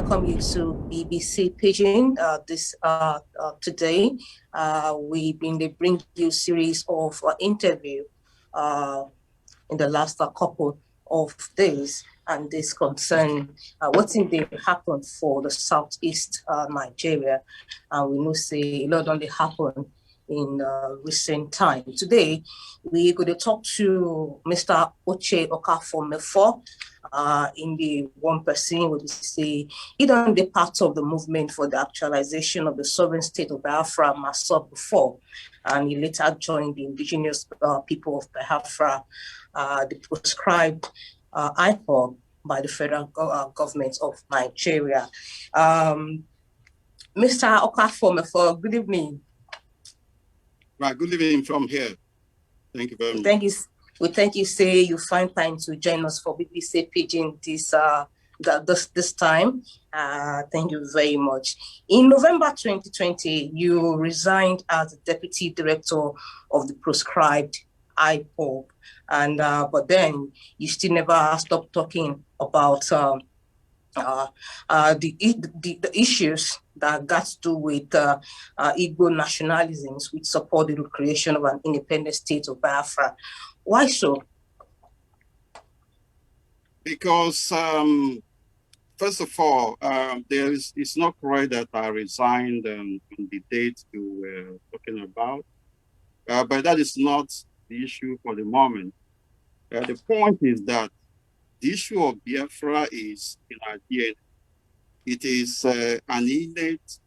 welcome you to BBC Pidgin today. We've been to bring you a series of interview in the last couple of days, and this concern what's in the happen for the southeast Nigeria. And we know say a lot only happen in recent time. Today, we're going to talk to Mr. Uche Okafor Mefor. In the one person would say he done the part of the movement for the actualization of the sovereign state of Biafra myself before, and he later joined the indigenous people of Biafra, the proscribed IPOB by the federal government of Nigeria. Mr. Okafor, good evening. Right, good evening from here. Thank you very much. Thank you. We thank you. Say you find time to join us for BBC Pidgin this time. Thank you very much. In November 2020, you resigned as the deputy director of the proscribed IPOB, and but then you still never stopped talking about the issues that got to do with Igbo nationalisms, which support the creation of an independent state of Biafra. Why so? Because first of all, it's not correct that I resigned on the date you were talking about, but that is not the issue for the moment. The point is that the issue of Biafra is in our DNA. It is an innate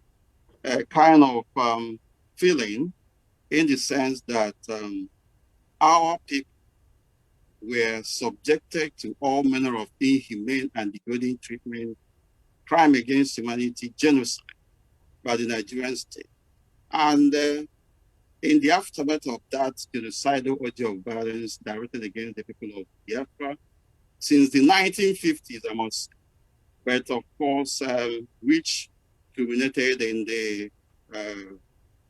kind of feeling, in the sense that our people were subjected to all manner of inhumane and degrading treatment, crime against humanity, genocide by the Nigerian state. And in the aftermath of that genocidal orgy of violence directed against the people of Biafra, since the 1950s, I must say, but of course, which culminated in the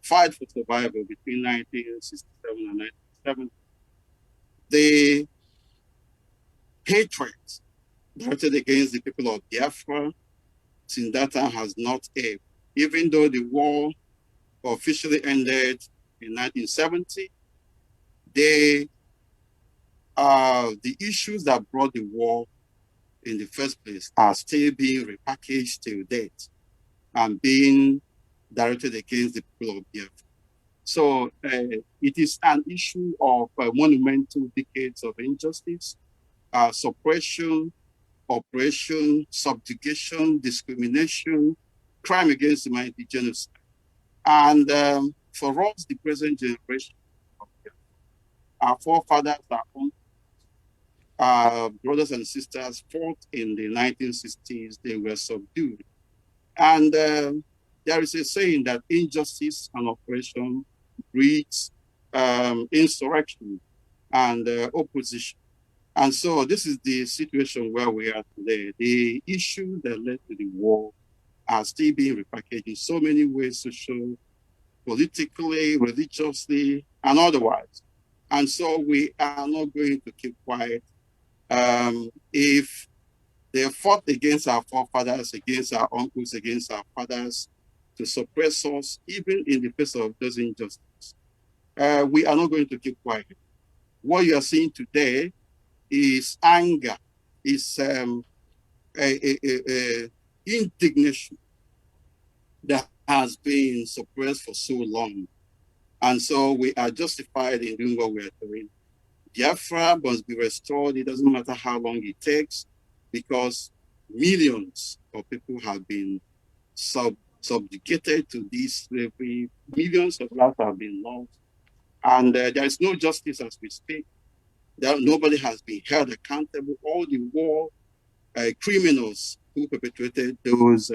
fight for survival between 1967 and 1970. The hatred directed against the people of Biafra since that time has not ebbed. Even though the war officially ended in 1970, the issues that brought the war in the first place are still being repackaged till date and being directed against the people of Biafra. So it is an issue of monumental decades of injustice, suppression, oppression, subjugation, discrimination, crime against humanity, genocide. And for us, the present generation, our forefathers, our brothers and sisters fought in the 1960s, they were subdued. And there is a saying that injustice and oppression breeds insurrection and opposition. And so this is the situation where we are today. The issue that led to the war are still being repackaged in so many ways, social, politically, religiously, and otherwise. And so we are not going to keep quiet. If they fought against our forefathers, against our uncles, against our fathers, to suppress us, even in the face of those injustices, we are not going to keep quiet. What you are seeing today is anger, is indignation that has been suppressed for so long. And so we are justified in doing what we are doing. Biafra must be restored. It doesn't matter how long it takes, because millions of people have been subjugated to this slavery. Millions of lives have been lost. And there is no justice as we speak. Nobody has been held accountable. All the war criminals who perpetrated those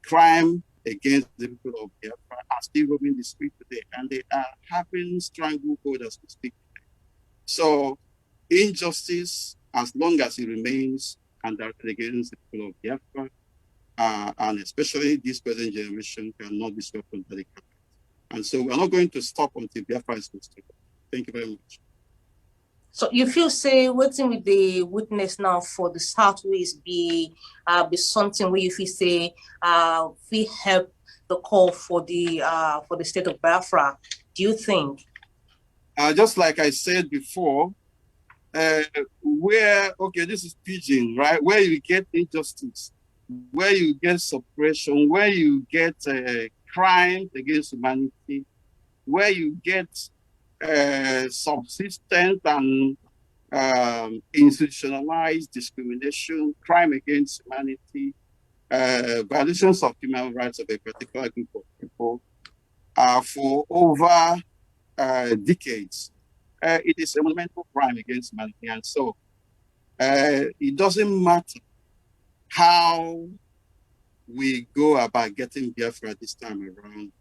crime against the people of Biafra are still roaming the street today, and they are having stranglehold as we speak today. So injustice, as long as it remains conducted against the people of Biafra, and especially this present generation, cannot be swept under the carpet. And so we're not going to stop until Biafra is restored. Thank you very much. So you feel say waiting with the witness now for the Southwest be something where you feel say we help the call for the state of Biafra. Do you think? Just like I said before, where, okay, this is pigeon, right? Where you get injustice, where you get suppression, where you get crime against humanity, where you get subsistent and institutionalized discrimination, crime against humanity, violations of human rights of a particular group of people for over decades. It is a monumental crime against humanity. And so it doesn't matter how we go about getting Biafra this time around,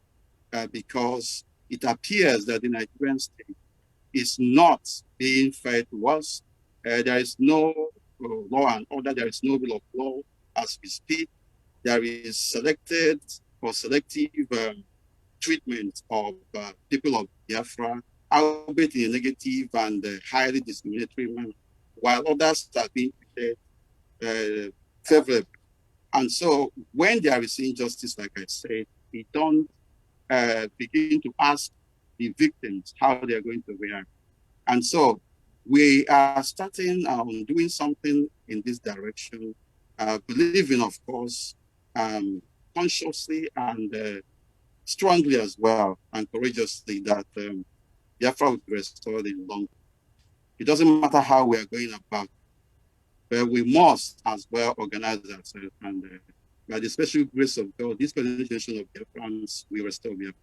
because it appears that the Nigerian state is not being fair to us. There is no law and order. There is no rule of law as we speak. There is selected or selective treatment of people of Biafra, albeit in a negative and highly discriminatory manner, while others are being treated favorably. And so when there is injustice, like I said, we don't begin to ask the victims how they are going to react. And so we are starting on doing something in this direction, believing, of course, consciously and strongly as well, and courageously, that Biafra will be restored in long. It doesn't matter how we are going about, but we must as well organize ourselves. And by the special grace of God, this generation of Biafrans will restore Biafra.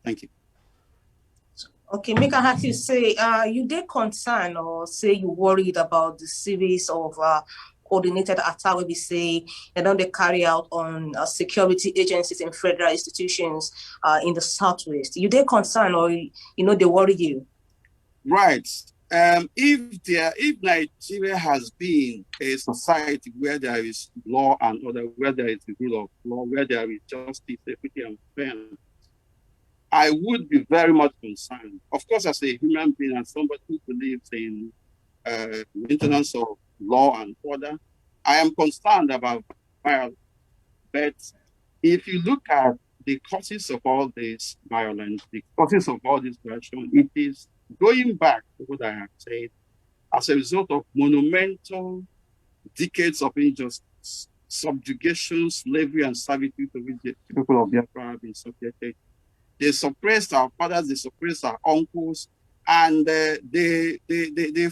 Thank you. Okay, make I have you say, you did concern or say you worried about the series of coordinated attack we say and then they carry out on security agencies and federal institutions in the Southwest. You did concern or they worry you? Right. If Nigeria has been a society where there is law and order, where there is the rule of law, where there is justice, equity, and fairness, I would be very much concerned. Of course, as a human being and somebody who believes in maintenance of law and order, I am concerned about violence. But if you look at the causes of all this violence, the causes of all this corruption, it is going back to what I have said as a result of monumental decades of injustice, subjugation, slavery, and servitude to which the people of Biafra have been subjected. They suppressed our fathers, they suppressed our uncles, and they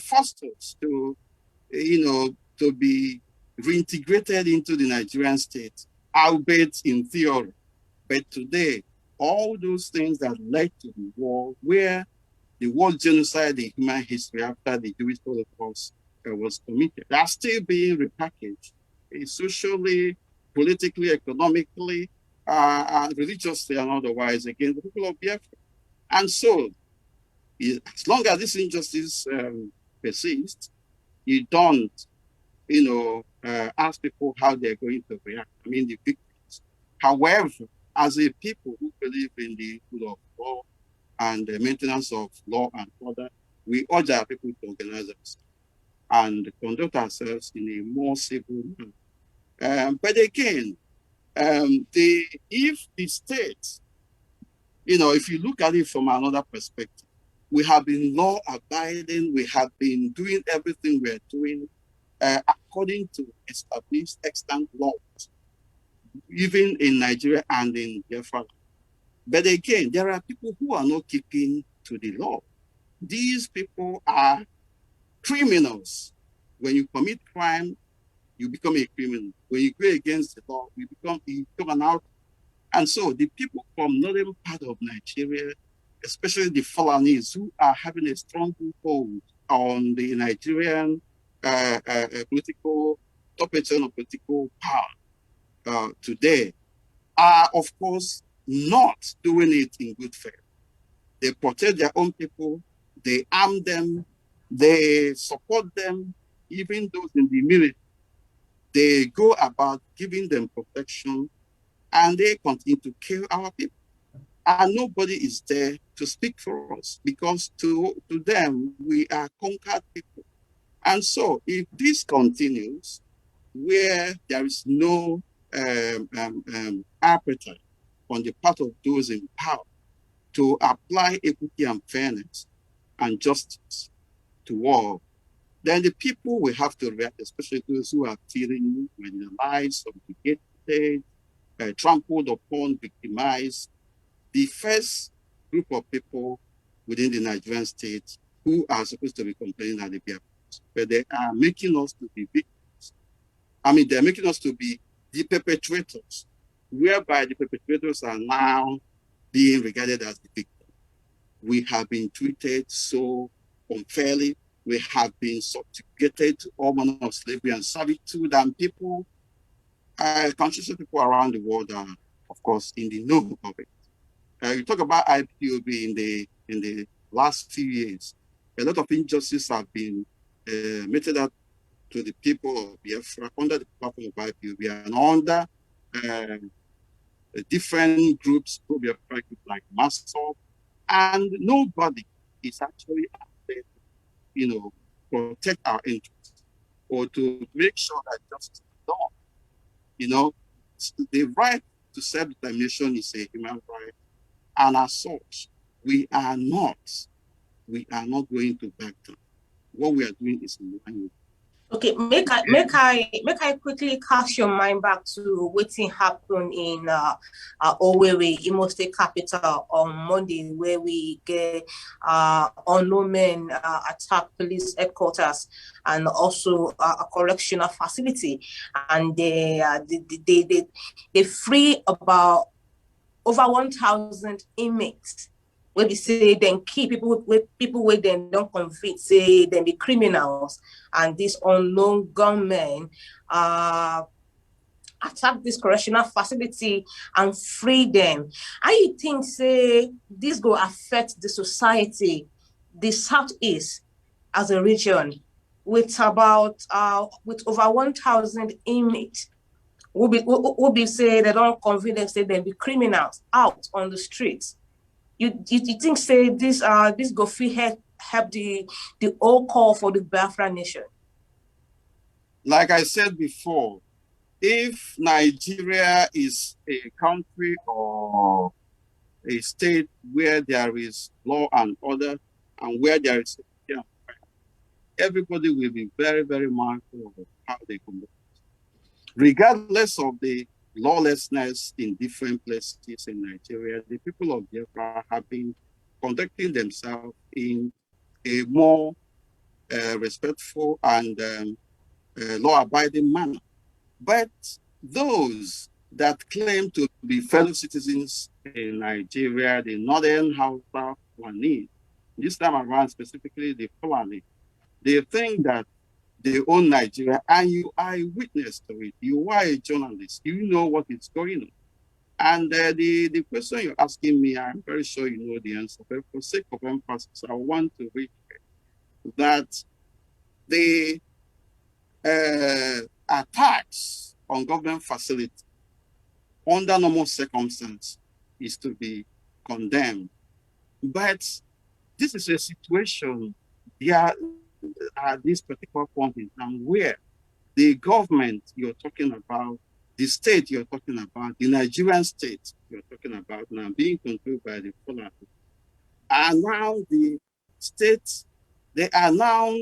forced us to, to be reintegrated into the Nigerian state, albeit in theory. But today, all those things that led to the war, where the worst genocide in human history after the Jewish Holocaust was committed, are still being repackaged socially, politically, economically, religiously, and otherwise against the people of Biafra. And so, as long as this injustice persists, you don't, ask people how they're going to react. I mean, the victims. However, as a people who believe in the rule of law and the maintenance of law and order, we urge our people to organize us and conduct ourselves in a more civil manner. But again, if the state, if you look at it from another perspective, we have been law abiding, we have been doing everything we're doing according to established extant laws, even in Nigeria and in Biafra. But again, there are people who are not keeping to the law. These people are criminals. When you commit crime, you become a criminal. When you go against the law, you become an outlaw. And so the people from northern part of Nigeria, especially the Fulanese, who are having a strong hold on the Nigerian political, top echelon of political power today, are of course not doing it in good faith. They protect their own people, they arm them, they support them, even those in the military. They go about giving them protection and they continue to kill our people. and nobody is there to speak for us, because to them, we are conquered people. And so if this continues, where there is no appetite on the part of those in power to apply equity and fairness and justice to all, then the people will have to react, especially those who are feeling marginalized, subjugated, trampled upon, victimized. The first group of people within the Nigerian state who are supposed to be complaining are the Biafrans, but they are making us to be victims. I mean, they're making us to be the perpetrators, whereby the perpetrators are now being regarded as the victim. We have been treated so unfairly. We have been subjugated to all manner of slavery and servitude, and people, conscious people around the world are, of course, in the know of it. You talk about IPOB in the last few years. A lot of injustices have been meted out to the people of Biafra under the platform of IPOB and under different groups, pro-Biafra groups like Master, and nobody is actually out there to, protect our interests or to make sure that justice is done. You know, the right to self-determination is a human right, and as such, we are not going to back down. What we are doing is in line with. Okay, make I quickly cast your mind back to wetin happen in Owerri, Imo State capital, on Monday, where we get unknown men attack police headquarters and also a correctional facility, and they free about over 1,000 inmates. Where we say then key people with them don't convict, say then be criminals, and these unknown gunmen attack this correctional facility and free them. How you think say this go affect the society, the Southeast as a region, with about with over 1,000 inmates? Will be say they don't convict them, say they be criminals out on the streets. You think say this go fit help the whole call for the Biafra nation? Like I said before, if Nigeria is a country or a state where there is law and order and where there is everybody will be very, very mindful of how they conduct, regardless of the lawlessness in different places in Nigeria. The people of Biafra have been conducting themselves in a more respectful and law-abiding manner. But those that claim to be fellow citizens in Nigeria, the Northern Hausa Fulani, this time around specifically the Fulani, they think that they own Nigeria, and you are a witness to it. You are a journalist. You know what is going on. And the question you're asking me, I'm very sure you know the answer. But for sake of emphasis, I want to reiterate that the attacks on government facilities under normal circumstances is to be condemned. But this is a situation there at this particular point in time where the government you're talking about, the state you're talking about, the Nigerian state you're talking about now being controlled by the Fulani, are now the states, they are now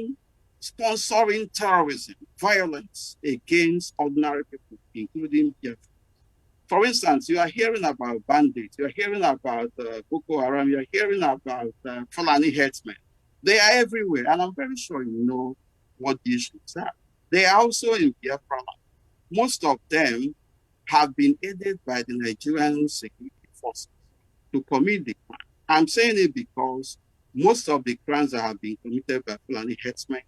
sponsoring terrorism, violence against ordinary people, including Biafra. For instance, you are hearing about bandits, you are hearing about Boko Haram, you are hearing about Fulani herdsmen. They are everywhere, and I'm very sure you know what the issues are. They are also in Biafra. Most of them have been aided by the Nigerian security forces to commit the crime. I'm saying it because most of the crimes that have been committed by Fulani herdsmen,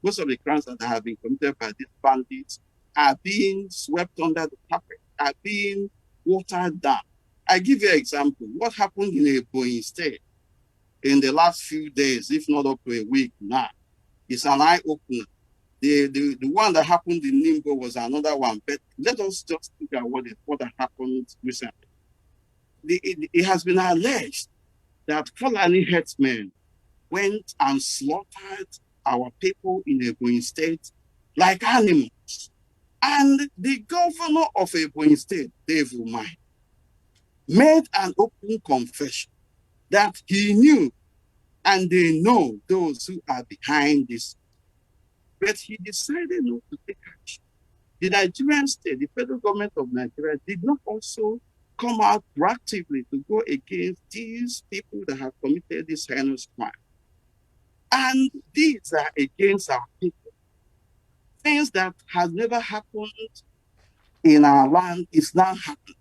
most of the crimes that have been committed by these bandits are being swept under the carpet, are being watered down. I give you an example. What happened in Ebonyi State in the last few days, if not up to a week now, is an eye-opener. The one that happened in Nimbo was another one, but let us just look at what happened recently. it has been alleged that Fulani herdsmen went and slaughtered our people in Ebonyi State like animals. And the governor of Ebonyi State, Dave Umahi, made an open confession that he knew and they know those who are behind this. But he decided not to take action. The Nigerian state, the federal government of Nigeria, did not also come out proactively to go against these people that have committed this heinous crime. And these are against our people. Things that has never happened in our land is now happening.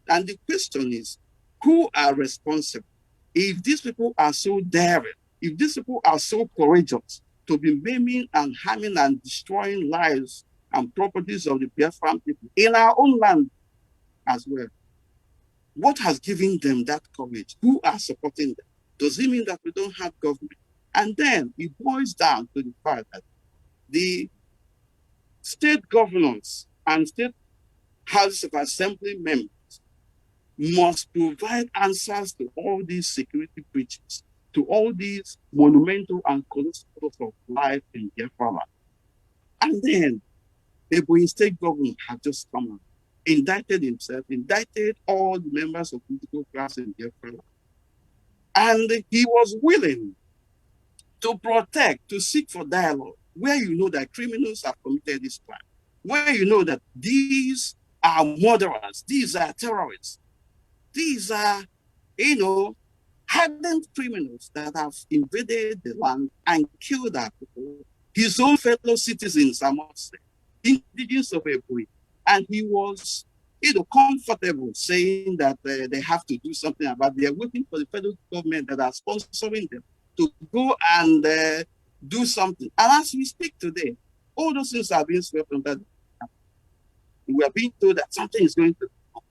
And the question is, who are responsible? If these people are so daring, if these people are so courageous to be maiming and harming and destroying lives and properties of the Biafran people in our own land as well, what has given them that courage? Who are supporting them? Does it mean that we don't have government? And then it boils down to the fact that the state governors and state houses of assembly members must provide answers to all these security breaches, to all these monumental and colossal loss of life in Biafra. And then the Ebonyi State government had just come out, indicted himself, indicted all the members of political class in Biafra. And he was willing to protect, to seek for dialogue, where you know that criminals have committed this crime, where you know that these are murderers, these are terrorists, these are, hardened criminals that have invaded the land and killed our people, his own fellow citizens, I must say, indigenous of Ebonyi. And he was, comfortable saying that they have to do something about it. They're waiting for the federal government that are sponsoring them to go and do something. And as we speak today, all those things are being swept under the we are being told that something is going to happen.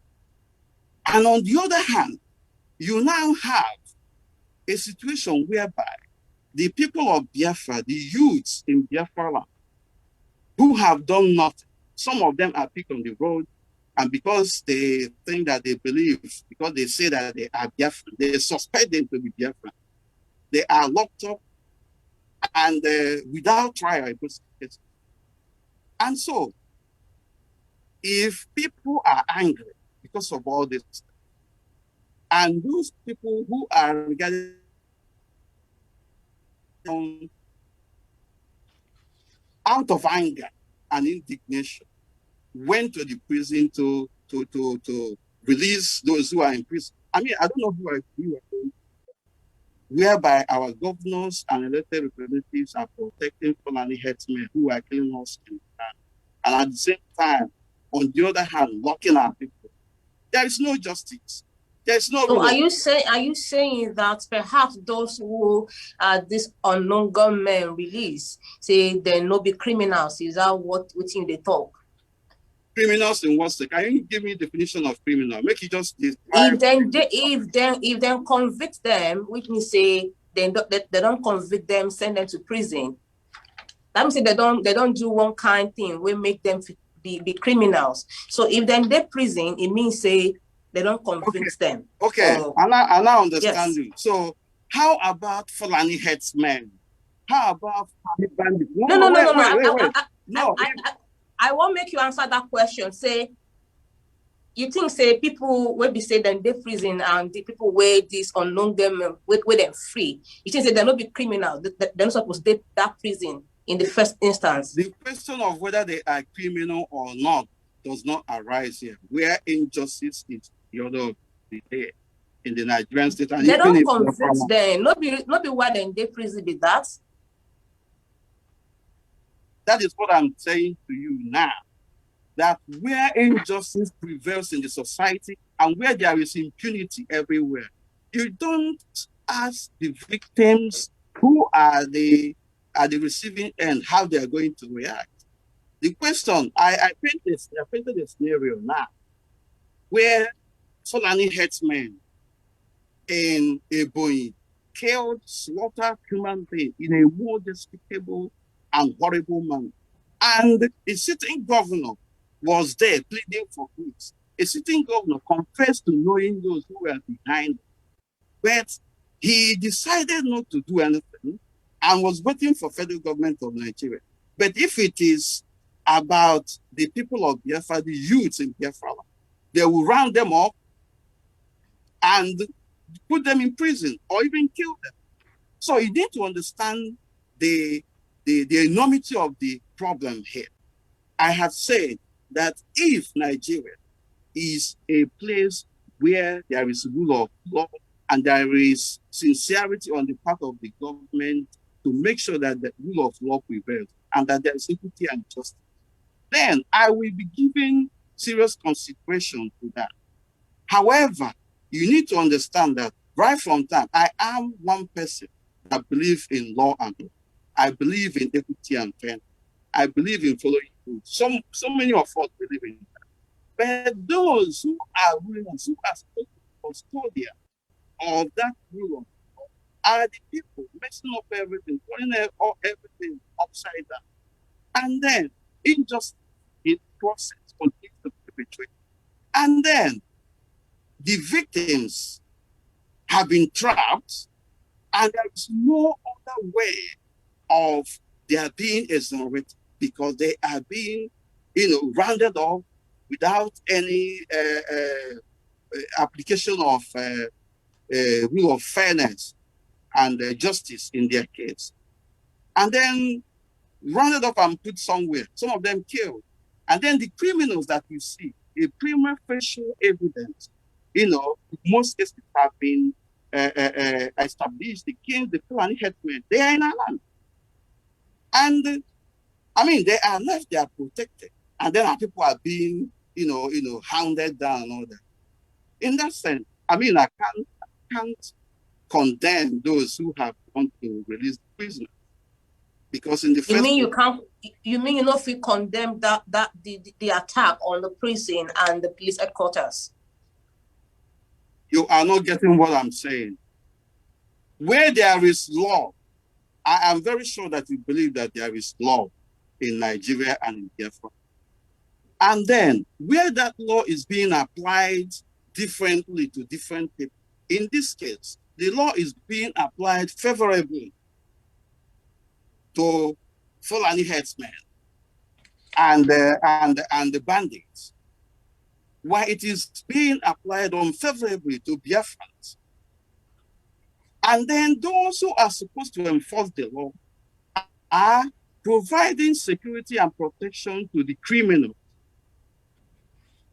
And on the other hand, you now have a situation whereby the people of Biafra, the youths in Biafra land, who have done nothing, some of them are picked on the road, and because they think that they believe, because they say that they are Biafran, they suspect them to be Biafran, they are locked up and without trial. And so, if people are angry because of all this, and those people who are regarded out of anger and indignation went to the prison to release those who are in prison. I mean, I don't know who are whereby our governors and elected representatives are protecting Fulani herdsmen who are killing us in the land. And at the same time, on the other hand, locking our people. There is no justice. There's no. So are you saying that perhaps those who this unknown gunmen release say they no be criminals? Is that what within they talk? Criminals in what sense? Can you give me a definition of criminal? Make it just describe. If they convict them, which means say they don't convict them, send them to prison. That means they don't do one kind thing. We make them be criminals. So if then they prison, it means say they don't convict them. Okay, and I understand you. So how about Fulani herdsmen? How about bandits? No. I won't make you answer that question. Say, you think say people will be say then they prison and the people where this unknown them with them free. You think say they're not be criminal. They're not supposed to that prison in the first instance. The question of whether they are criminal or not does not arise here. Where injustice is the order of the day in the Nigerian state. And they don't convict them. Not be why then they prison be that. That is what I'm saying to you now. That where injustice prevails in the society and where there is impunity everywhere, you don't ask the victims who are the receiving end how they are going to react. The question, I painted a scenario now where Fulani herdsmen in Ebonyi killed, slaughtered human beings in a more despicable and horrible manner. And the sitting governor was there pleading for peace. A sitting governor confessed to knowing those who were behind, but he decided not to do anything and was waiting for federal government of Nigeria. But if it is about the people of Biafra, the youths in Biafra, they will round them up and put them in prison or even kill them. So you need to understand the enormity of the problem here. I have said that if Nigeria is a place where there is rule of law and there is sincerity on the part of the government to make sure that the rule of law prevails and that there is equity and justice, then I will be giving serious consideration to that. However, you need to understand that right from time, I am one person that believes in law and order. I believe in equity and fairness. I believe in following rules. So many of us believe in that. But those who are rulers, who are supposed to be custodians of that rule of law, are the people messing up everything, turning everything upside down. And then injustice in the process continues to perpetrate. And then the victims have been trapped, and there is no other way of their being exonerated because they are being, rounded off without any application of rule of fairness and justice in their case. And then rounded up and put somewhere, some of them killed. And then the criminals that you see, the prima facie evidence, most cases have been established against the Fulani headmen. They are in our land. And they are left, they are protected. And then our people are being, hounded down and all that. In that sense, I can't condemn those who have gone to release the prisoners. Because in the you mean you can't, you mean you not feel condemn that the attack on the prison and the police headquarters? You are not getting what I'm saying. Where there is law, I am very sure that you believe that there is law in Nigeria and in Biafra. And then where that law is being applied differently to different people, in this case, the law is being applied favorably to Fulani headsmen and the bandits, while it is being applied unfavorably to Biafrans. And then those who are supposed to enforce the law are providing security and protection to the criminals.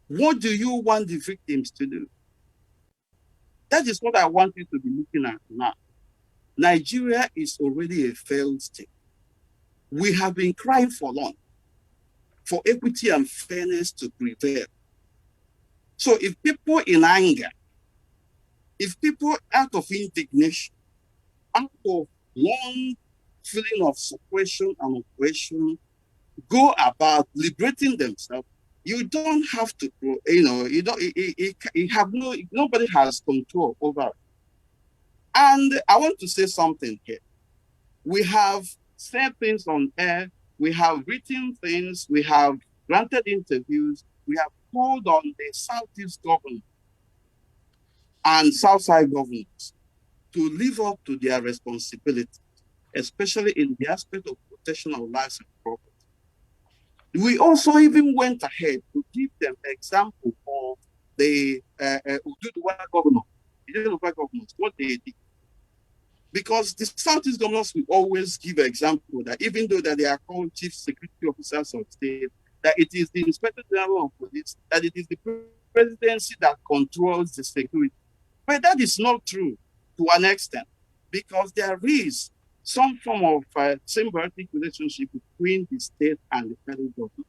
What do you want the victims to do? That is what I want you to be looking at now. Nigeria is already a failed state. We have been crying for long for equity and fairness to prevail. So if people in anger, if people out of indignation, out of long feeling of suppression and oppression, go about liberating themselves, you don't have to, nobody has control over it. And I want to say something here. We have said things on air, we have written things, we have granted interviews, we have called on the Southeast government and Southside governments to live up to their responsibility, especially in the aspect of protection of lives and property. We also even went ahead to give them example of the Ududuwa governors, what they did. Because the Southeast governors will always give an example that even though that they are called chief security officers of state, that it is the Inspector General of Police, that it is the presidency that controls the security. But that is not true to an extent, because there is some form of symbiotic relationship between the state and the federal government.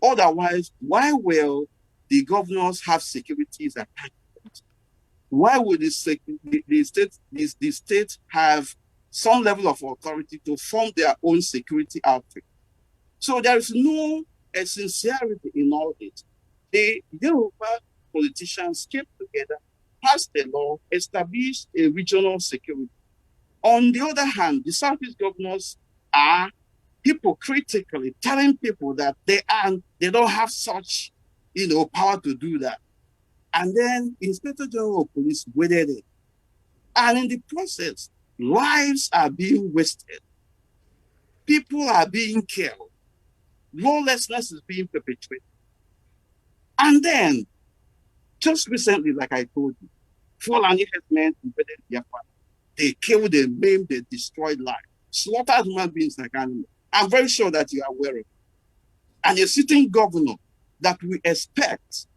Otherwise, why will the governors have securities attached? Why would the state have some level of authority to form their own security outfit? So there is no sincerity in all this. The Yoruba politicians came together, passed a law, established a regional security. On the other hand, the Southeast governors are hypocritically telling people that they don't have such, power to do that. And then Inspector General of Police waited it. And in the process, lives are being wasted. People are being killed. Lawlessness is being perpetrated. And then, just recently, like I told you, Fulani herdsmen invaded Biafra. They killed, they maimed, they destroyed lives, slaughtered human beings like animals. I'm very sure that you are aware of it. And a sitting governor that we expect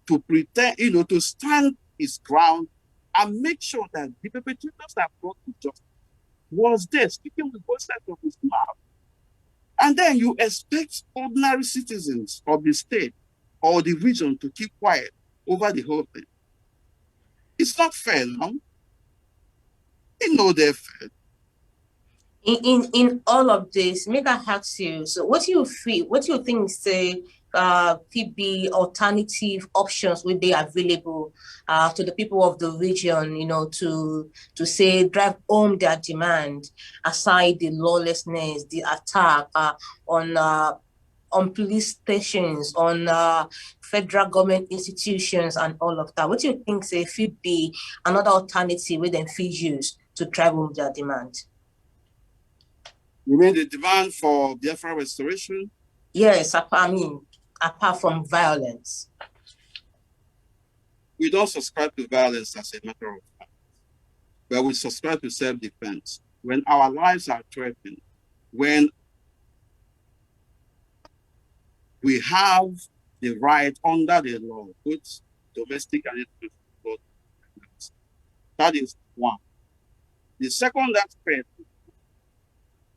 to pretend, to stand his ground and make sure that the perpetrators are brought to justice was there speaking with both sides of his mouth. And then you expect ordinary citizens of the state or the region to keep quiet over the whole thing. It's not fair now. You know they're fair. In all of this, make I ask you, so what do you feel, what do you think say could be alternative options will be available to the people of the region, to say drive home their demand aside the lawlessness, the attack on police stations, on federal government institutions and all of that. What do you think say could be another alternative where they fit use to drive home their demand? You mean the demand for Biafra restoration? Yes, apart from violence. We don't subscribe to violence as a matter of fact, but we subscribe to self-defense. When our lives are threatened, when we have the right under the law, both domestic and international law, that is one. The second aspect,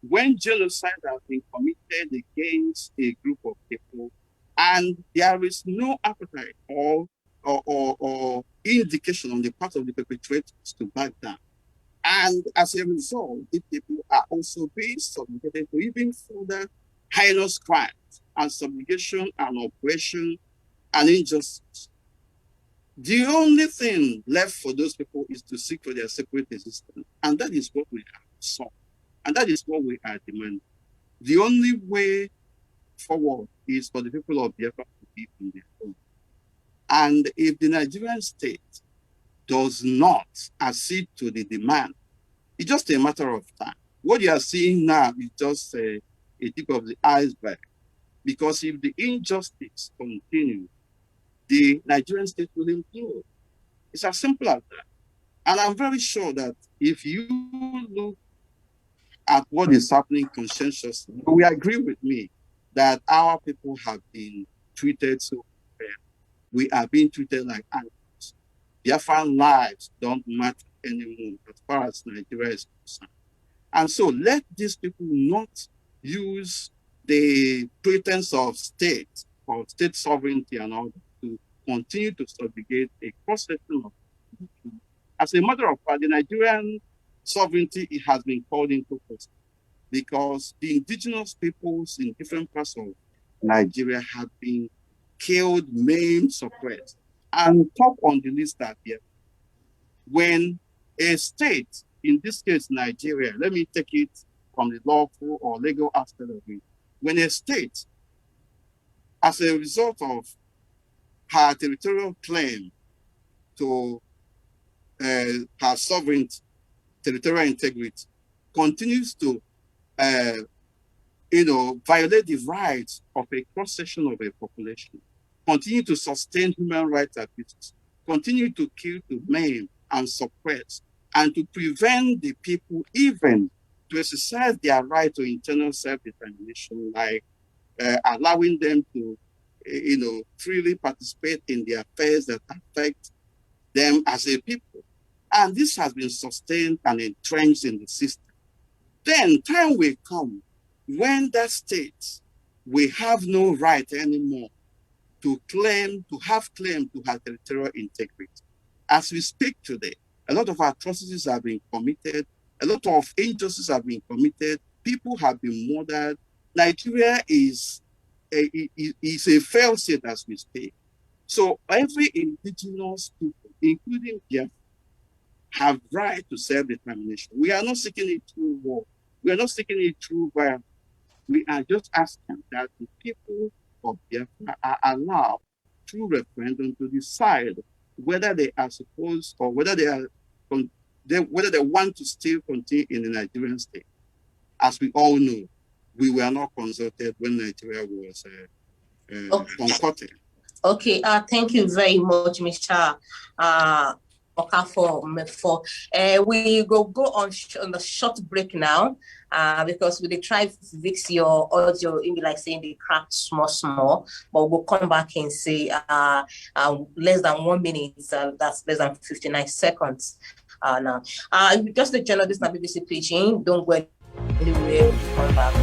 when genocide has been committed against a group of people and there is no appetite or indication on the part of the perpetrators to back down. And as a result, the people are also being subjugated to even further heinous crimes and subjugation and oppression and injustice. The only thing left for those people is to seek for their separate existence. And that is what we have sought. And that is what we are demanding. The only way forward is for the people of Biafra to be in their own. And if the Nigerian state does not accede to the demand, it's just a matter of time. What you are seeing now is just a tip of the iceberg. Because if the injustice continues, the Nigerian state will implode. It's as simple as that. And I'm very sure that if you look at what is happening conscientiously, you will agree with me that our people have been treated so fair. We are being treated like animals. Biafran lives don't matter anymore as far as Nigeria is concerned. And so let these people not use the pretense of state or state sovereignty and all to continue to subjugate a cross-section of people. As a matter of fact, the Nigerian sovereignty it has been called into question because the indigenous peoples in different parts of Nigeria have been killed, maimed, suppressed. And top on the list are here. When a state, in this case Nigeria, let me take it from the lawful or legal aspect of it. When a state, as a result of her territorial claim to her sovereignty, territorial integrity, continues to violate the rights of a cross-section of a population, continue to sustain human rights abuses, continue to kill, to maim, and suppress, and to prevent the people even to exercise their right to internal self-determination, like allowing them to, freely participate in the affairs that affect them as a people. And this has been sustained and entrenched in the system. Then time will come when that state will have no right anymore to have claim to her territorial integrity. As we speak today, a lot of atrocities have been committed, a lot of injustices have been committed, people have been murdered. Nigeria is a failed state as we speak. So every indigenous people, including Biafra, have right to self-determination. We are not seeking it through war. We are not seeking it through violence. We are just asking that the people of Biafra are allowed through referendum to decide whether they are supposed or whether they are whether they want to still continue in the Nigerian state. As we all know, we were not consulted when Nigeria was concocted. Okay, thank you very much, Mr. Okafor, Mefor. We go on a short break now, because we try to fix your audio, in like saying they cracked small, but we'll come back and say less than 1 minute, that's less than 59 seconds now. Just the journalist na BBC Pidgin, don't go anywhere, come back.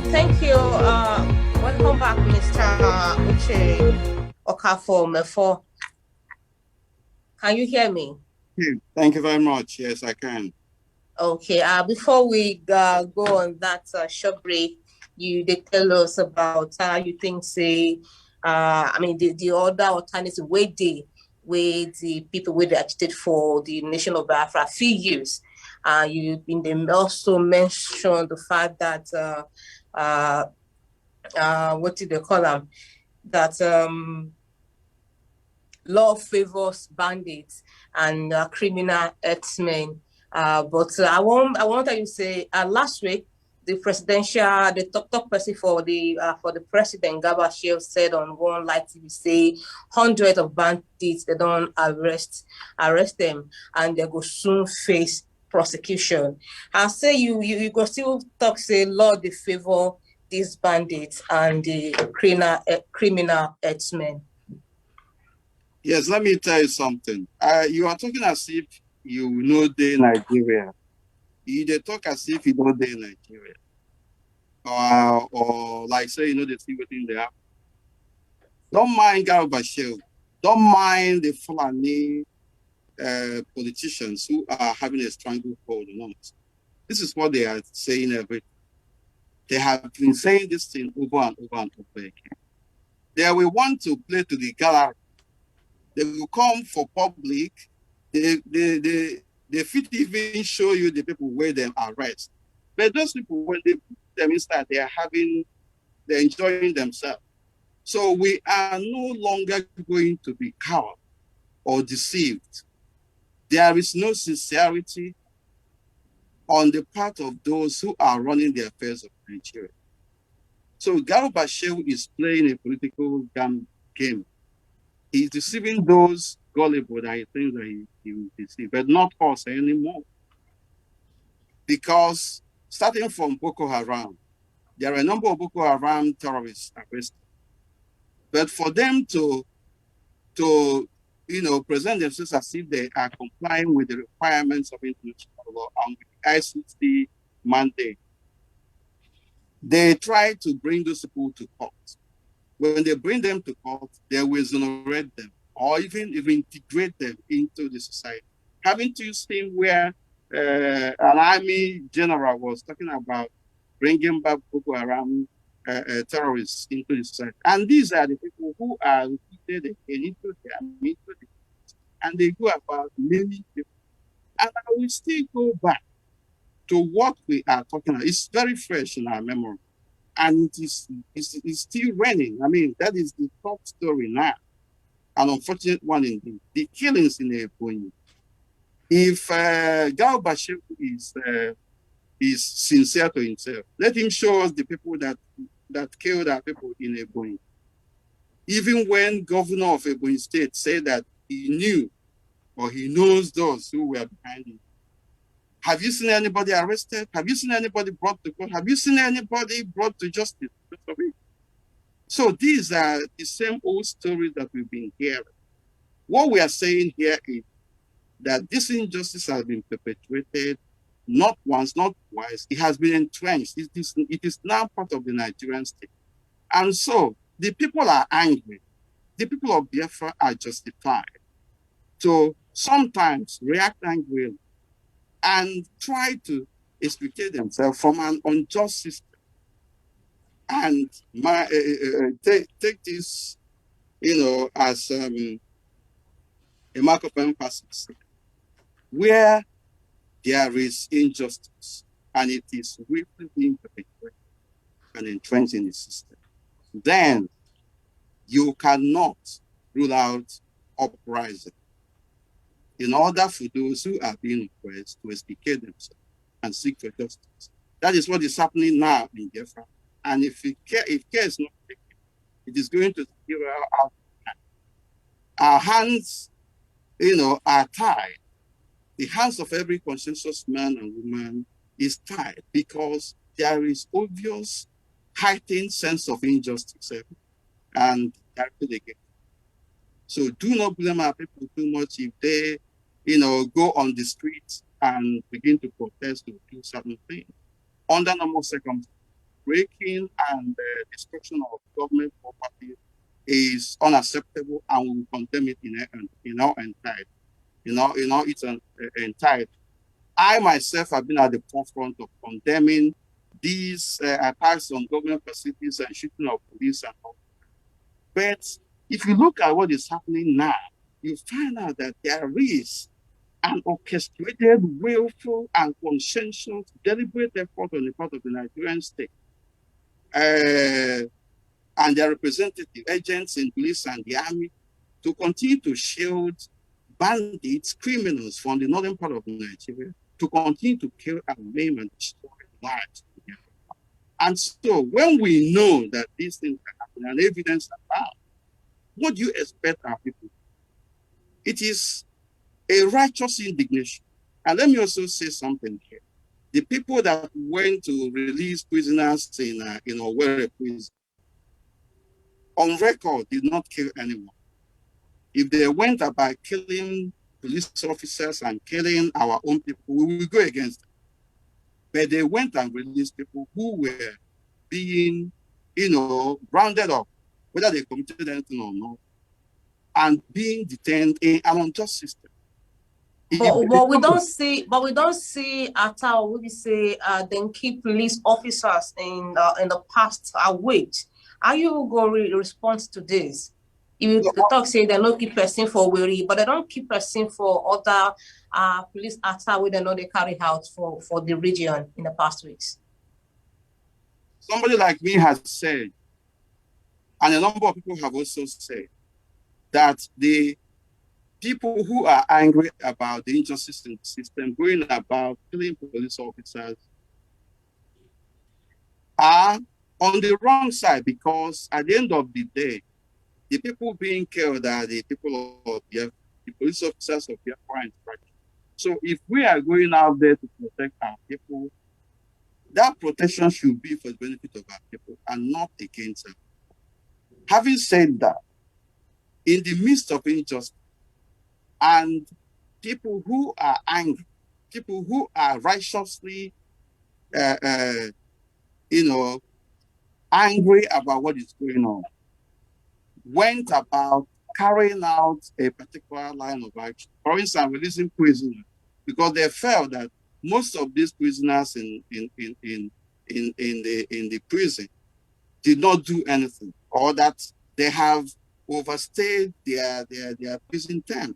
Thank you. Welcome back, Mr. Uche Okafor, Mefor. Can you hear me? Thank you very much. Yes, I can. Okay. Before we go on that short break, you did tell us about how you think, say, the other alternative way the people would agitate for the nation of Biafra a few years. You also mentioned the fact that what did they call them? That law favors bandits and criminal herdsmen. But I want you to say last week the top person for the president, Garba Shehu, said on one live TV, say hundreds of bandits, they don't arrest them and they go soon face prosecution. I say you go still talk, say law they favor these bandits and the criminal herdsmen. Yes, let me tell you something. You are talking as if you know the Nigeria. They talk as if you know the Nigeria. Or like say, they see within there. Don't mind Garba Shehu. Don't mind the Fulani politicians who are having a stranglehold on us. This is what they are saying every time. They have been saying this thing over and over and over again. They will want to play to the gallery. They will come for public. They fit even show you the people where they arrest. But those people, when they put them inside, they're enjoying themselves. So we are no longer going to be cowed or deceived. There is no sincerity on the part of those who are running the affairs of Nigeria. So Garba Shehu is playing a political game. He's deceiving those gullible that he thinks that he will deceive, but not us anymore. Because starting from Boko Haram, there are a number of Boko Haram terrorists arrested. But for them to present themselves as if they are complying with the requirements of international law and with the ICC mandate, they try to bring those people to court. When they bring them to court, they will exonerate them or even integrate them into the society. Haven't you seen where an army general was talking about bringing back Boko Haram terrorists into the society? And these are the people who are recruited into the and they go about many people. And I will still go back to what we are talking about. It's very fresh in our memory. And it's still running. I mean, that is the top story now. An unfortunate one indeed. The killings in Ebonyi. If Garba Shehu is sincere to himself, let him show us the people that killed our people in Ebonyi. Even when governor of Ebonyi State said that he knew or he knows those who were behind it. Have you seen anybody arrested? Have you seen anybody brought to court? Have you seen anybody brought to justice? So these are the same old stories that we've been hearing. What we are saying here is that this injustice has been perpetuated not once, not twice. It has been entrenched. It is now part of the Nigerian state. And so the people are angry. The people of Biafra are justified to sometimes react angrily and try to extricate themselves from an unjust system. And take this, as a mark of emphasis, where there is injustice, and it is willfully being perpetrated and entrenched in the system, then you cannot rule out uprising in order for those who are being oppressed to explicate themselves and seek for justice. That is what is happening now in Biafra. And if care is not taken, it is going to spiral out. Our hands, are tied. The hands of every conscientious man and woman is tied because there is obvious heightened sense of injustice and directed against. So do not blame our people too much if they, go on the streets and begin to protest or do certain things. Under normal circumstances, breaking and destruction of government property is unacceptable, and we will condemn it in our entirety. It's an entirety. I myself have been at the forefront of condemning these attacks on government facilities and shooting of police and all. But if you look at what is happening now, you find out that there is an orchestrated, willful, and conscientious, deliberate effort on the part of the Nigerian state and their representative agents in police and the army to continue to shield bandits, criminals from the northern part of Nigeria, to continue to kill and maim and destroy lives. And so when we know that these things are happening and evidence are found, what do you expect our people? It is a righteous indignation. And let me also say something here. The people that went to release prisoners in Owerri prison, on record, did not kill anyone. If they went about killing police officers and killing our own people, we will go against them. But they went and released people who were being, rounded up, whether they committed anything or not, and being detained in an unjust system. But we don't see at all. We say then keep police officers in the past wait. Are you going to respond to this? You talk say they don't keep person for weary, but they don't keep person for other police attack where they know they carry out for the region in the past weeks. Somebody like me has said, and a number of people have also said, that the people who are angry about the injustice in the system, going about killing police officers, are on the wrong side, because at the end of the day, the people being killed are the people of the police officers of Biafra and Strike. So if we are going out there to protect our people, that protection should be for the benefit of our people and not against them. Having said that, in the midst of injustice and people who are angry, people who are righteously, angry about what is going on, went about carrying out a particular line of action. For instance, releasing prisoners, because they felt that most of these prisoners in the prison did not do anything, or that they have overstayed their prison term,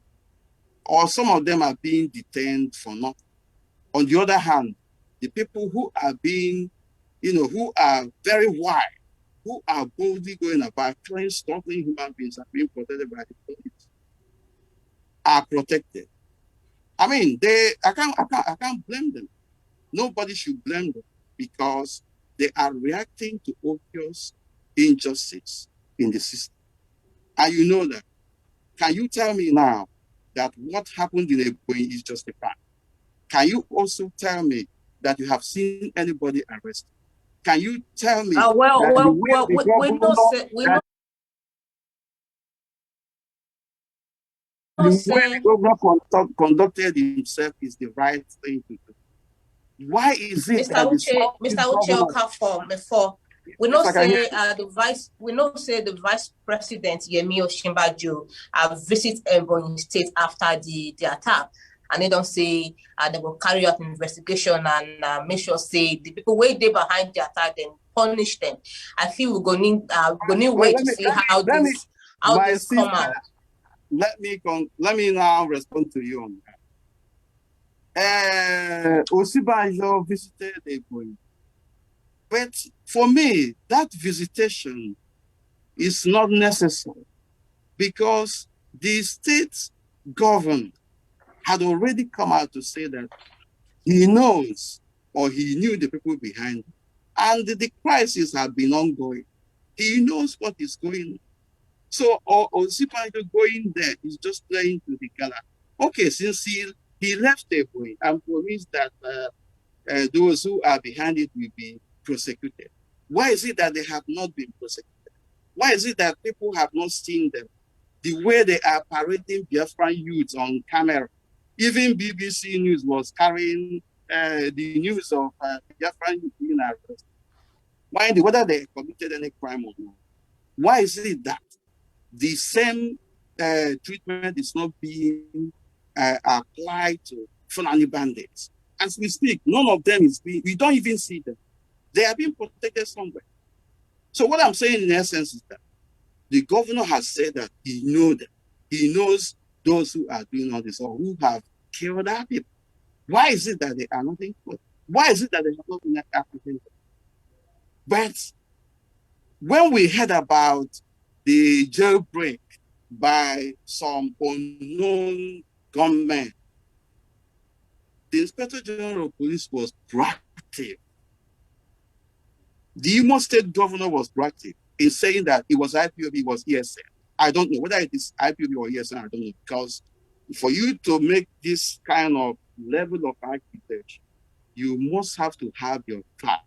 or some of them are being detained for nothing. On the other hand, the people who are being, who are very wide, who are boldly going about killing, stalking human beings, are being protected by the police, are protected. I mean, I can't blame them. Nobody should blame them, because they are reacting to obvious injustice in the system. And you know that. Can you tell me now that what happened in Ebonyi is justified? Can you also tell me that you have seen anybody arrested? Can you tell me? The way the governor conducted himself is the right thing to do. Why is it Mr. Uche Okafor, Mefor, we know say the vice president Yemi Osinbajo visit Ebonyi State after the attack, and they don't say they will carry out an investigation and make sure say the people way they behind the attack then punish them. I feel we're going to wait to see how this come out. Let me now respond to you on that. Osibajo visited Ebonyi. But for me, that visitation is not necessary because the state governor had already come out to say that he knows or he knew the people behind it. And the crisis had been ongoing. He knows what is going on. So Osibajo going there is just playing to the gala. Okay, since he left Ebonyi and promised that those who are behind it will be prosecuted. Why is it that they have not been prosecuted? Why is it that people have not seen them? The way they are parading Biafran youths on camera. Even BBC News was carrying the news of Biafran youth being arrested. Mind whether they committed any crime or not. Why is it that the same treatment is not being applied to Fulani bandits? As we speak, none of them is being, we don't even see them. They are being protected somewhere. So what I'm saying in essence is that the governor has said that he knows them. He knows those who are doing all this or who have killed our people. Why is it that they are not being killed? Why is it that they have not been apprehended? But when we heard about the jailbreak by some unknown gunmen, the Inspector General of Police was proactive. The Imo State Governor was proactive in saying that it was IPOB, it was ESN. I don't know whether it is IPOB or ESN, I don't know, because for you to make this kind of level of architecture, you must have to have your facts.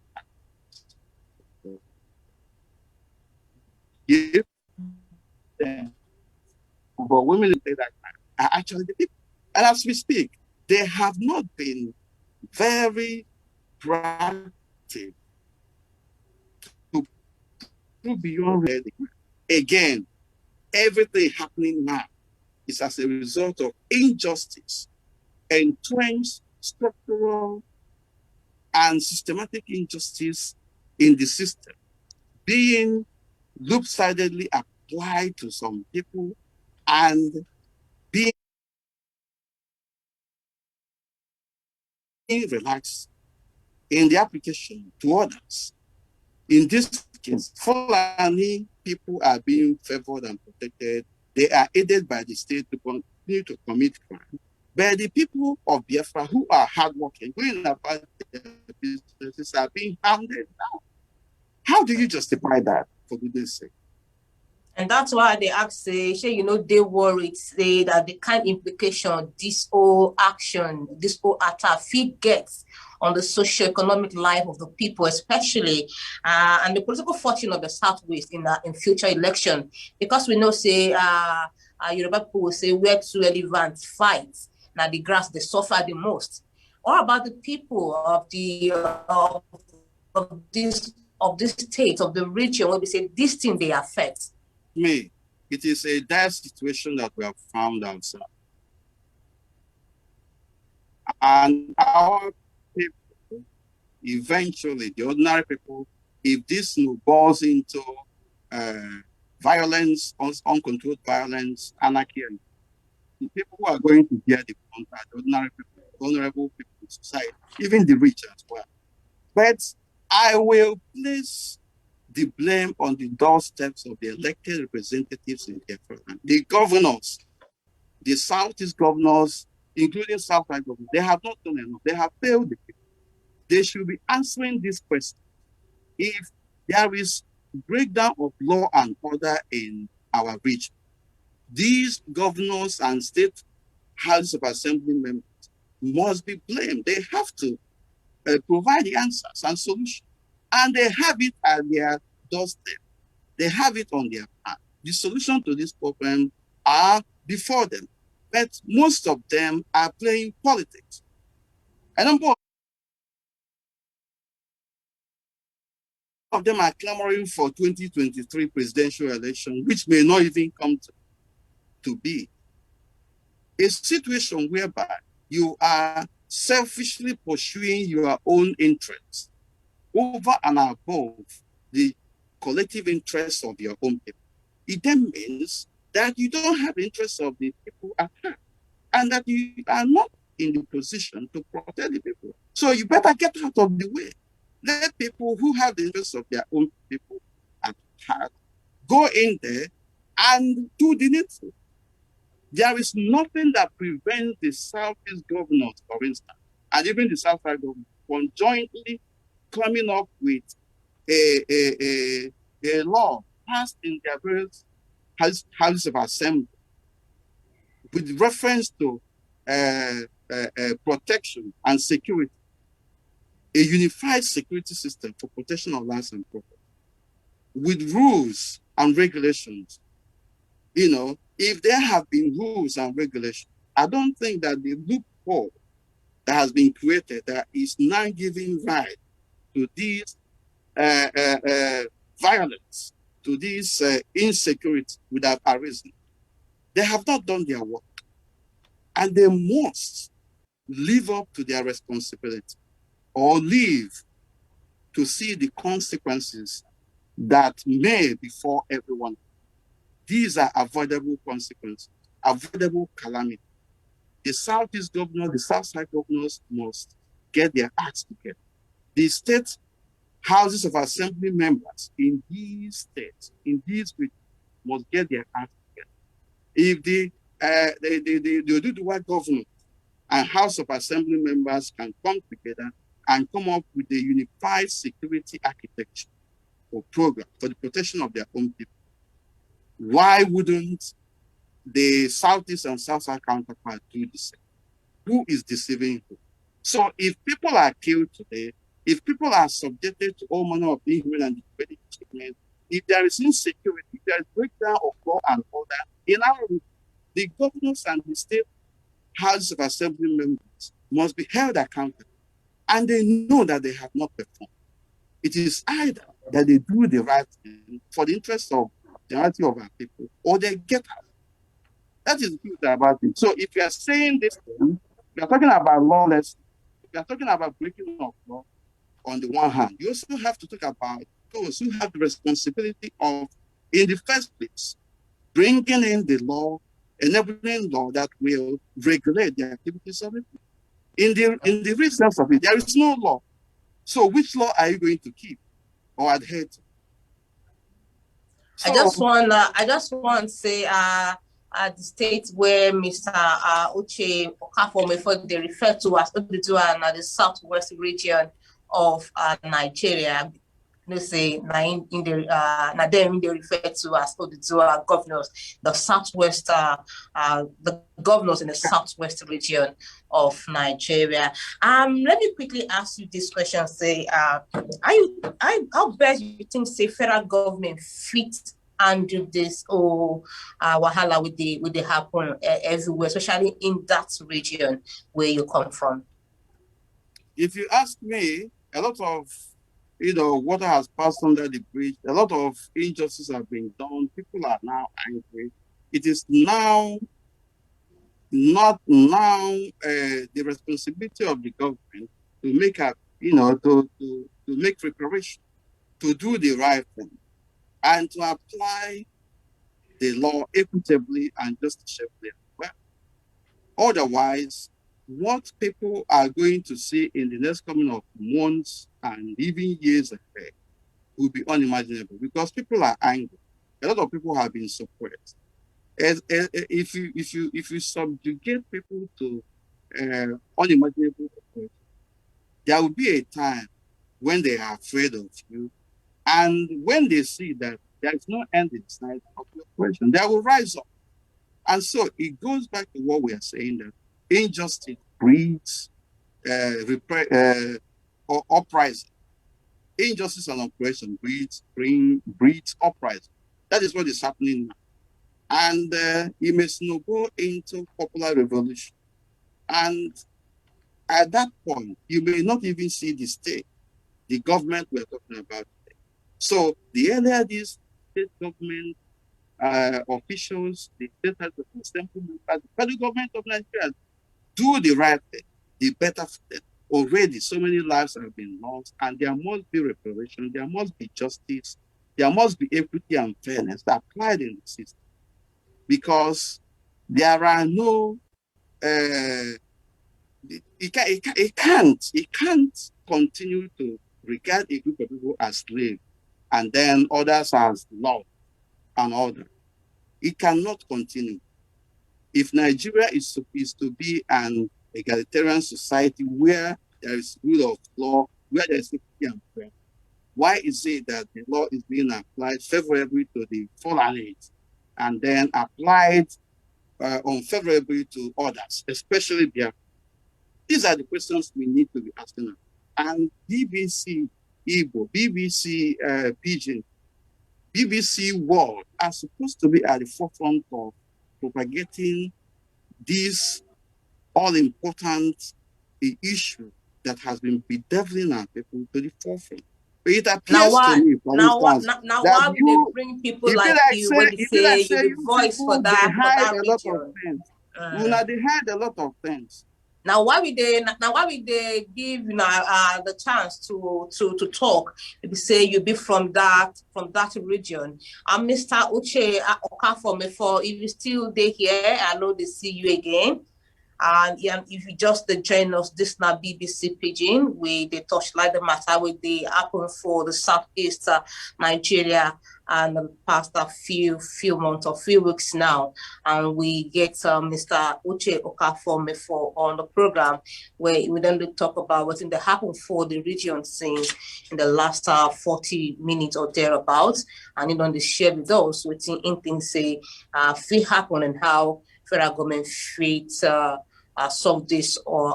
If but women say that are actually the people. And as we speak, they have not been very proactive to go beyond reality. Again, everything happening now is as a result of injustice, entrenched structural and systematic injustice in the system being loop-sidedly applied to some people and being relaxed in the application to others. In this case, Fulani people are being favored and protected. They are aided by the state to continue to commit crime. But the people of Biafra who are hardworking, going about their businesses, are being hounded down. How do you justify that, for goodness sake? And that's why they ask, say, they worried, say that the kind implication this whole action, this whole attack fit gets on the socio-economic life of the people, especially, and the political fortune of the Southwest in future election. Because we know, say, Yoruba people will say, where two elephants fight, now the grass, they suffer the most. What about the people of the of this state, of the region, where we say this thing they affect? Me, it is a dire situation that we have found ourselves. And our people, eventually, the ordinary people, if this snowballs into violence, uncontrolled violence, anarchy, the people who are going to bear the brunt are the ordinary people, vulnerable people in society, even the rich as well. But I will place the blame on the doorsteps of the elected representatives in Biafra. The governors, the Southeast governors, including Southside governors, they have not done enough. They have failed the people. They should be answering this question. If there is breakdown of law and order in our region, these governors and state House of Assembly members must be blamed. They have to provide the answers and solutions. And they have it at their doorstep. They have it on their hand. The solution to this problem are before them. But most of them are playing politics. A number of them are clamoring for 2023 presidential election, which may not even come to be. A situation whereby you are selfishly pursuing your own interests over and above the collective interests of your own people. It then means that you don't have interests of the people at hand, and that you are not in the position to protect the people. So you better get out of the way. Let people who have the interests of their own people at heart go in there and do the needful. There is nothing that prevents the Southeast governors, for instance, and even the Southside governors from jointly coming up with a law passed in their various houses of assembly with reference to protection and security, a unified security system for protection of lives and property, with rules and regulations. You know, if there have been rules and regulations, I don't think that the loophole that has been created that is now giving rise to these violence, to this insecurity would have arisen. They have not done their work, and they must live up to their responsibility or live to see the consequences that may befall everyone. These are avoidable consequences, avoidable calamity. The Southeast governors, the Southside governors must get their acts together. The state houses of assembly members in these states, in these regions, must get their acts together. If the Oduduwa government and House of Assembly members can come together and come up with a unified security architecture or program for the protection of their own people, why wouldn't the Southeast and Southside counterpart do the same? Who is deceiving who? So if people are killed today, if people are subjected to all manner of inhuman and degrading treatment, if there is insecurity, if there is breakdown of law and order, in our the governors and the state houses of assembly members must be held accountable, and they know that they have not performed. It is either that they do the right thing for the interest of the majority of our people, or they get out. That is the truth about it. So if you are saying this thing, you are talking about lawlessness, you are talking about breaking of law on the one hand. You also have to talk about those who have the responsibility of, in the first place, bringing in the law, enabling law that will regulate the activities of it. In the real sense of it, there is no law. So which law are you going to keep or adhere to? So, I just want to say, the state where Mr. Uche Okafor Mefor, they refer to as Oduduwa and the southwest region of Nigeria. They say them they refer to as Oduduwa governors, the southwest, the governors in the southwest region of Nigeria. Let me quickly ask you this question. Say, how best you think say federal government fit and do this wahala with the happen everywhere, especially in that region where you come from? If you ask me, a lot of water has passed under the bridge. A lot of injustices have been done. People are now angry. It is now not the responsibility of the government to make to make reparation, to do the right thing, and to apply the law equitably and justiciously as well. Otherwise, what people are going to see in the next coming of months and even years ahead will be unimaginable, because people are angry. A lot of people have been suppressed. If you subjugate people to unimaginable oppression, there will be a time when they are afraid of you, and when they see that there is no end in sight of the oppression, they will rise up. And so it goes back to what we are saying, that injustice breeds uprising. Injustice and oppression breeds uprising. That is what is happening now. And it may snowball into popular revolution. And at that point, you may not even see the state, the government we're talking about today. So the earlier these state government officials, the state heads of the federal government of Nigeria do the right thing, the better for them. Already, so many lives have been lost, and there must be reparation, there must be justice, there must be equity and fairness applied in the system, because there are no he can't continue to regard a group of people as slaves and then others as love and order. It cannot continue. If Nigeria is to be an egalitarian society where there is rule of law, where there is equity and fairness, why is it that the law is being applied favorably to the Fulanis and then applied unfavorably to others, especially Biafra? These are the questions we need to be asking. And BBC Igbo, BBC Pidgin, BBC World are supposed to be at the forefront of propagating this all-important issue that has been bedeviling our people to the forefront. But it appears to me, for instance, that why would they bring people like you when they it be like say say you you the voice people they for hide that a lot of region? things. They hide a lot of things. Now why would they give the chance to talk? Maybe say you be from that region. Mr. Uche Okafor Mefor, if you still there here, I know they see you again. And if you just join us, this now BBC Pidgin, we they touchlight the matter with the happen for the Southeast Nigeria and the past a few months or few weeks now. And we get Mr. Uche Okafor Mefor on the program where we then talk about what's in the happen for the region scene in the last 40 minutes or thereabouts. And you know, they share with us what in things say feel happen and how federal government fit solve this or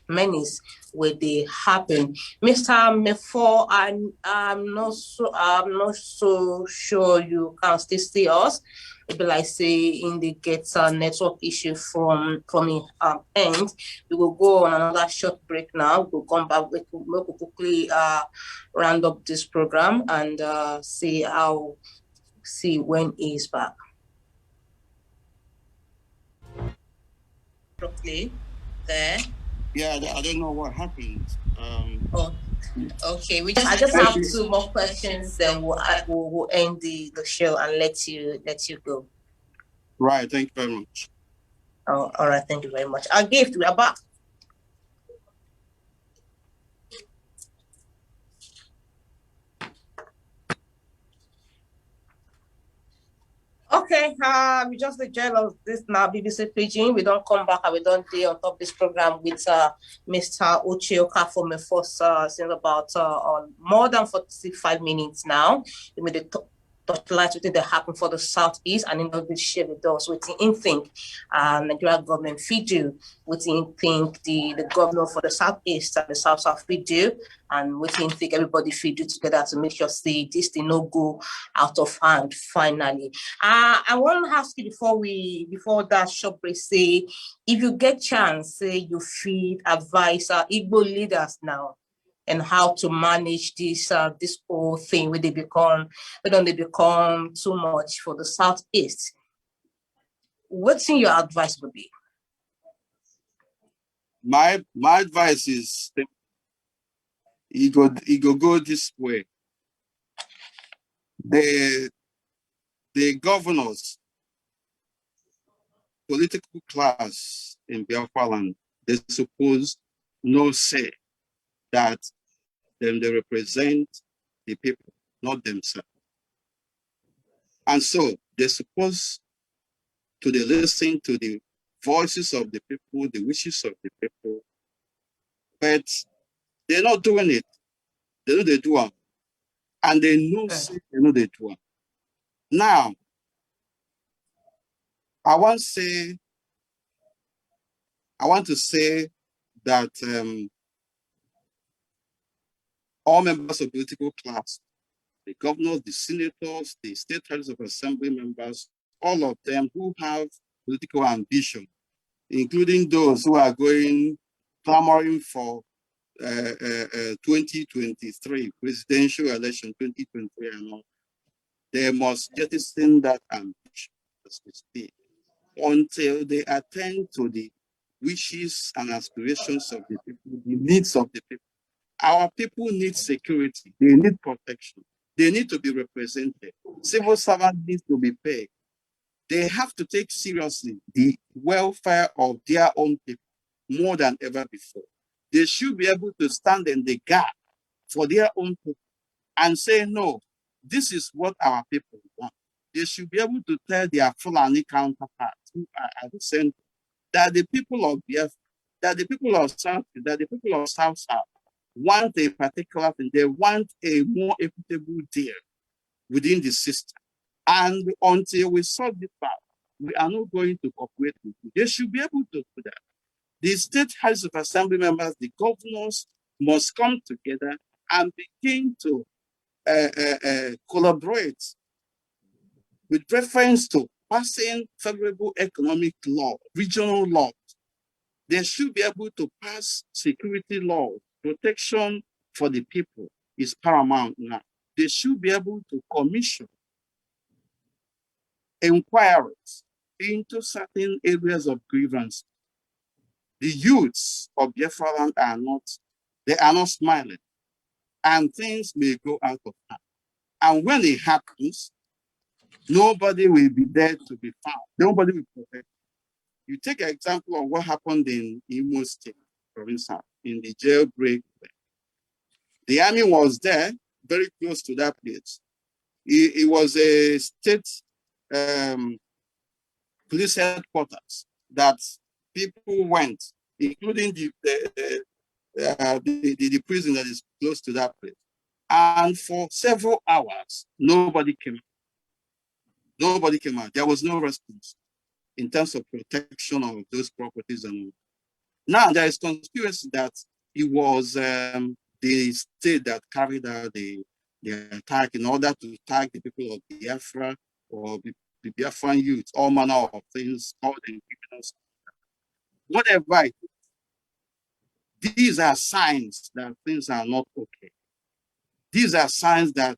menace where they happen. Mr. Mefor, I'm not so sure you can still see us. But like say in the get network issue from end, we will go on another short break now. We'll come back. We'll quickly round up this program and see when he's back. Properly there. Yeah, I don't know what happened. Oh, okay. I just have two more questions, then we'll end the show and let you go. Right. Thank you very much. Oh, all right. Thank you very much. Our gift, we are back. Okay, we just the join of this now BBC Pidgin. We don't come back and we don't do on top of this program with Mr. Uche Okafor Mefor since about more than 45 minutes now. We made the touchlight within that happen for the Southeast and in the share with us within in think Nigeria government feed you within think the governor for the Southeast and the South feed you and within think everybody feed you together to make sure say this thing no go out of hand finally. I want to ask you before that shop break say if you get chance say you feed advise Igbo leaders now and how to manage this whole thing when they don't they become too much for the Southeast. What's in your advice would be? My advice is it go this way. The governors, political class in Biafra land, they suppose no say that they represent the people, not themselves. And so they're supposed to listen to the voices of the people, the wishes of the people, but they're not doing it. They know they do it. And they know they do it. Now, I want to say that all members of political class, the governors, the senators, the state House of Assembly members, all of them who have political ambition, including those who are clamoring for 2023 presidential election 2023 and all, they must jettison that ambition as we speak until they attend to the wishes and aspirations of the people, the needs of the people. Our people need security. They need protection. They need to be represented. Civil servants need to be paid. They have to take seriously the welfare of their own people, more than ever before. They should be able to stand in the gap for their own people and say, no, this is what our people want. They should be able to tell their Fulani counterparts who are at the center that the people of Biafra, that the people of South, that the people of South want a particular thing. They want a more equitable deal within the system. And until we sort this out, we are not going to cooperate with you. They should be able to do that. The state House of Assembly members, the governors must come together and begin to collaborate with reference to passing favorable economic law, regional law. They should be able to pass security law. Protection for the people is paramount now. They should be able to commission inquiries into certain areas of grievance. The youths of Biafra they are not smiling, and things may go out of hand. And when it happens, nobody will be there to be found. Nobody will protect. You take an example of what happened in Imo State, for instance, in the jailbreak. The army was there, very close to that place. It was a state police headquarters that people went, including the prison that is close to that place. And for several hours, nobody came. Nobody came out. There was no response in terms of protection of those properties. And now there is conspiracy that it was the state that carried out the attack in order to attack the people of Biafra or the Biafran youth, all manner of things, all the criminals. Whatever it is, these are signs that things are not okay. These are signs that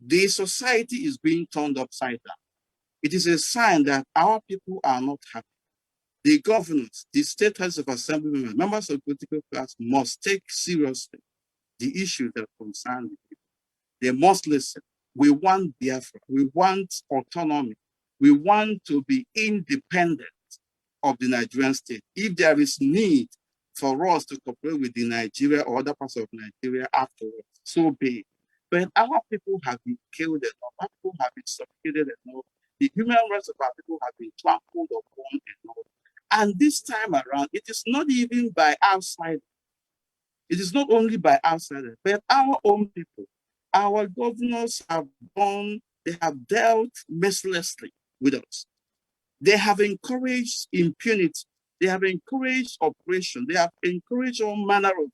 the society is being turned upside down. It is a sign that our people are not happy. The governors, the state House of Assembly members of the political class must take seriously the issues that concern the people. They must listen. We want Biafra. We want autonomy. We want to be independent of the Nigerian state. If there is need for us to cooperate with the Nigeria or other parts of Nigeria afterwards, so be it. But our people have been killed enough. Our people have been suffocated enough. The human rights of our people have been trampled upon enough. And this time around, it is not even by outsiders. It is not only by outsiders, but our own people. Our governors have they have dealt mercilessly with us. They have encouraged impunity. They have encouraged oppression. They have encouraged all manner of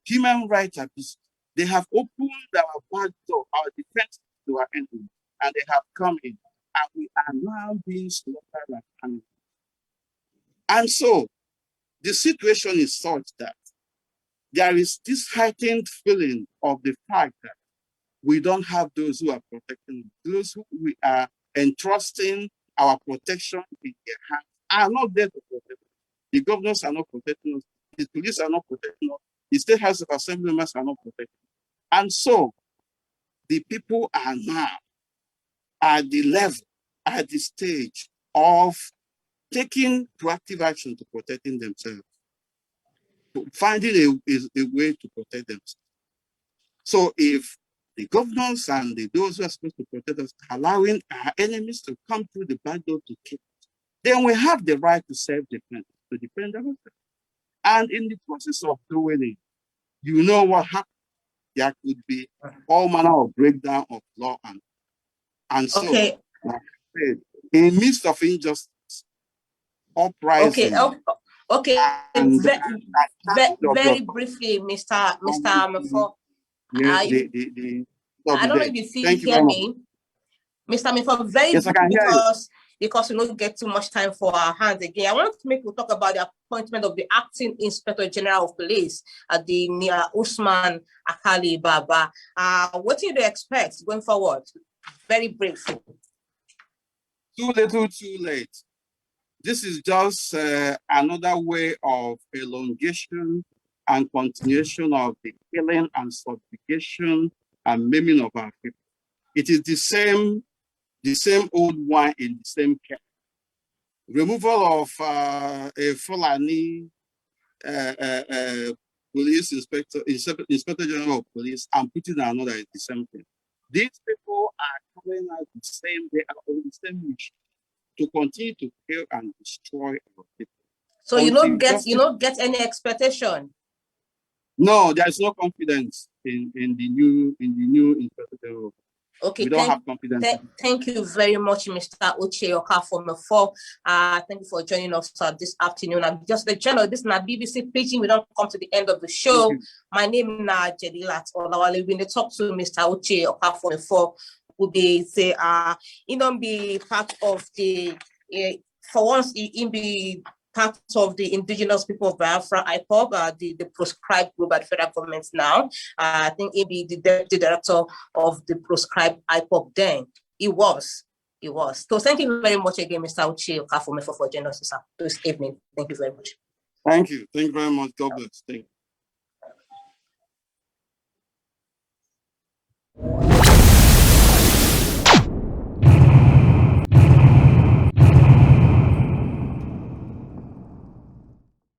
human rights abuses. They have opened our back door, our defense to our enemies, and they have come in. And we are now being slaughtered like animals. And so the situation is such that there is this heightened feeling of the fact that we don't have those who are protecting, those who we are entrusting our protection in their hands are not there to protect us. The governors are not protecting us. The police are not protecting us. The state House of Assembly members are not protecting us. And so the people are now at the level, at the stage of taking proactive action to protecting themselves, finding a way to protect themselves. So if the governors and those who are supposed to protect us allowing our enemies to come through the back door to kill us, then we have the right to self-defense, to defend ourselves. And in the process of doing it, you know what happens. There could be all manner of breakdown of law and so, Okay. like I said, in midst of injustice, Okay. uprising, Okay. and Very briefly, Mr. Mefor. I don't know if you still Thank you hear very much. me. Mr. Mefor, very yes, I briefly, can hear because we don't get too much time for our hands again. I want to make we talk about the appointment of the acting Inspector General of Police at the Usman Akali Baba. What do you expect going forward? Very briefly. Too little, too late. This is just another way of elongation and continuation of the killing and subjugation and maiming of our people. It is the same old wine in the same kettle. Removal of a Fulani police inspector general of police, and putting another is the same thing. These people are coming out the same, they are on the same mission to continue to kill and destroy our people. So you don't get any expectation. No, there is no confidence in the new inspector general. Okay, we don't have confidence. Thank you very much, Mr. Uche Okafor Mefor. Thank you for joining us this afternoon. I'm just the channel. This is not BBC Preaching. We don't come to the end of the show. My name is Jedilat Olawale. We talk to Mr. Uche Okafor Mefor. Will be say be part of the for once in be part of the indigenous people of Biafra, IPOB, the proscribed group at federal government now. I think he'll be the deputy director of the proscribed IPOB then. He was. So thank you very much again, Mr. Uche Okafor Mefor, for joining us this evening. Thank you very much. Thank you. Thank you very much. God bless. Thank you.